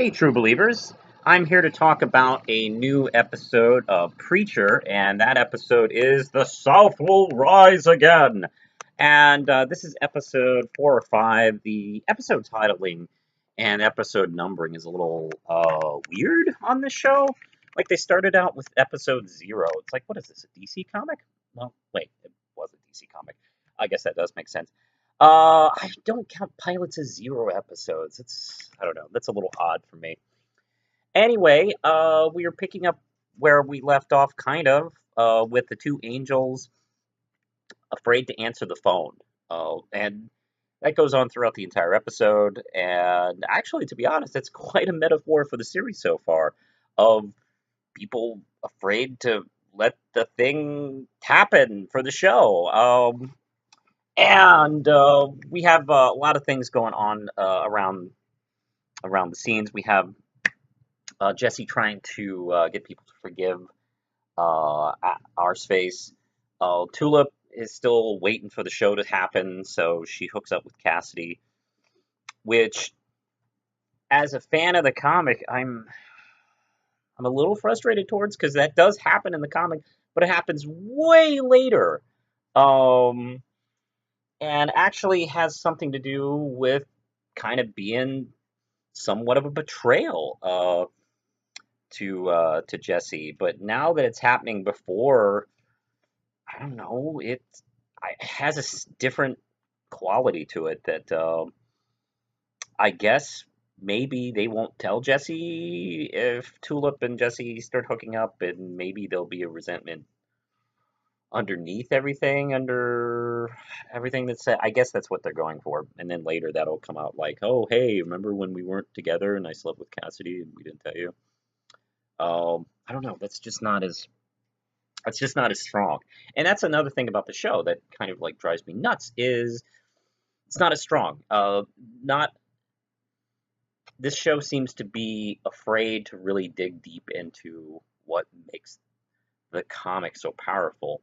Hey, true believers. I'm here to talk about a new episode of Preacher, and that episode is The South Will Rise Again. And this is episode 4 or 5. The episode titling and episode numbering is a little weird on this show. Like, they started out with episode 0. It's like, what is this, a DC comic? Well, wait, it was a DC comic. I guess that does make sense. I don't count pilots as 0 episodes. I don't know, that's a little odd for me. Anyway, we are picking up where we left off, kind of, with the two angels afraid to answer the phone. And that goes on throughout the entire episode. And actually, to be honest, it's quite a metaphor for the series so far of people afraid to let the thing happen for the show. And we have a lot of things going on around the scenes. We have Jesse trying to get people to forgive our space. Tulip is still waiting for the show to happen, so she hooks up with Cassidy, which, as a fan of the comic, I'm a little frustrated towards, because that does happen in the comic, but it happens way later. Um, and actually has something to do with kind of being somewhat of a betrayal to Jesse. But now that it's happening before, I don't know, it has a different quality to it that I guess maybe they won't tell Jesse if Tulip and Jesse start hooking up, and maybe there'll be a resentment underneath everything, under everything that's said. I guess that's what they're going for. And then later that'll come out like, oh, hey, remember when we weren't together and I slept with Cassidy and we didn't tell you? I don't know. That's just not as strong. And that's another thing about the show that kind of like drives me nuts is it's not as strong. Not This show seems to be afraid to really dig deep into what makes the comic so powerful.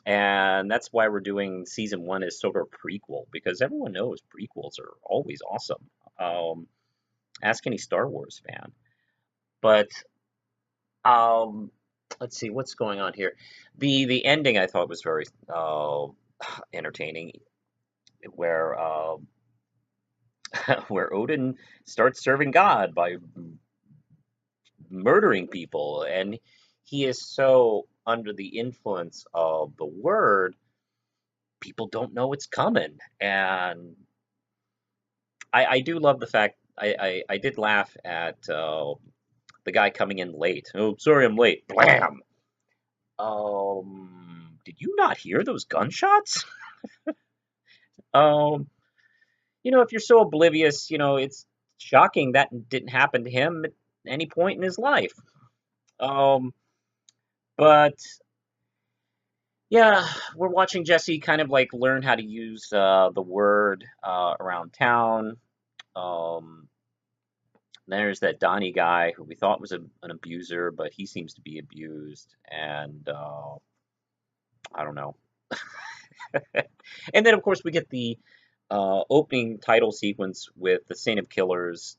And that's why we're doing season 1 as sort of a prequel, because everyone knows prequels are always awesome. Ask any Star Wars fan. But um, let's see what's going on here. The ending I thought was very entertaining, where where Odin starts serving God by murdering people, and he is so under the influence of the word, people don't know it's coming. And I do love the fact I did laugh at the guy coming in late. Oh, sorry, I'm late. Blam. Did you not hear those gunshots? Um, if you're so oblivious, it's shocking that didn't happen to him at any point in his life. Um, but yeah, we're watching Jesse kind of like learn how to use the word around town. Um, there's that Donnie guy who we thought was an abuser, but he seems to be abused, and I don't know. And then, of course, we get the opening title sequence with the Saint of Killers.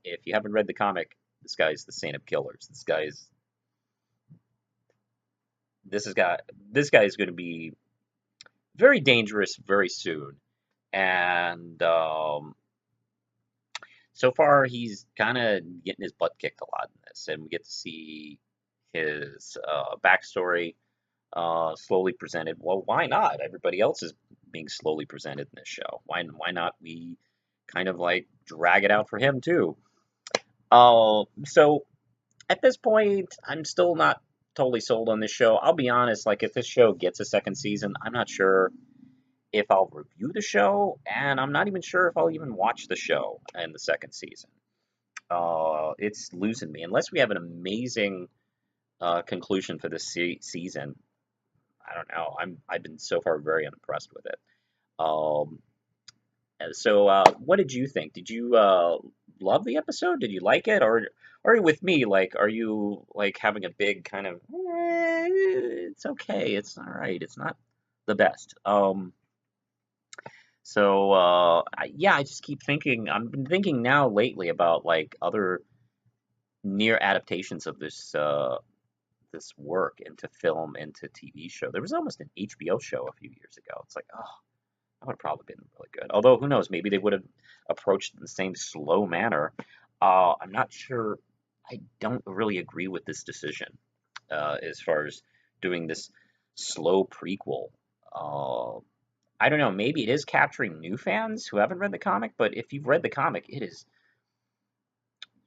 If you haven't read the comic, this guy's the Saint of Killers. This guy is going to be very dangerous very soon, and so far he's kind of getting his butt kicked a lot in this, and we get to see his backstory slowly presented. Well, why not? Everybody else is being slowly presented in this show. Why not we kind of like drag it out for him too? So at this point, I'm still not totally sold on this show. I'll be honest, like if this show gets a second season, I'm not sure if I'll review the show, and I'm not even sure if I'll even watch the show in the second season. It's losing me unless we have an amazing conclusion for this season. I don't know. I've been so far very unimpressed with it. Um, so, what did you think? Did you love the episode? Did you like it, or are you with me? Like, are you like having a big kind of? It's okay. It's all right. It's not the best. So yeah, I just keep thinking. I've been thinking now lately about like other near adaptations of this work into film, into TV show. There was almost an HBO show a few years ago. It's like, oh, that would have probably been really good. Although, who knows? Maybe they would have approached it in the same slow manner. I'm not sure. I don't really agree with this decision as far as doing this slow prequel. Uh, I don't know. Maybe it is capturing new fans who haven't read the comic, but if you've read the comic, it is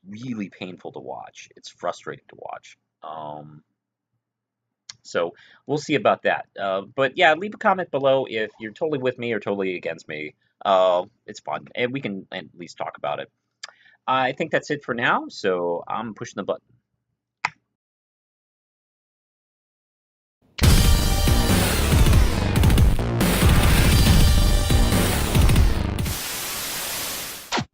really painful to watch. It's frustrating to watch. So we'll see about that. But yeah, leave a comment below if you're totally with me or totally against me. It's fun, and we can at least talk about it. I think that's it for now, so I'm pushing the button.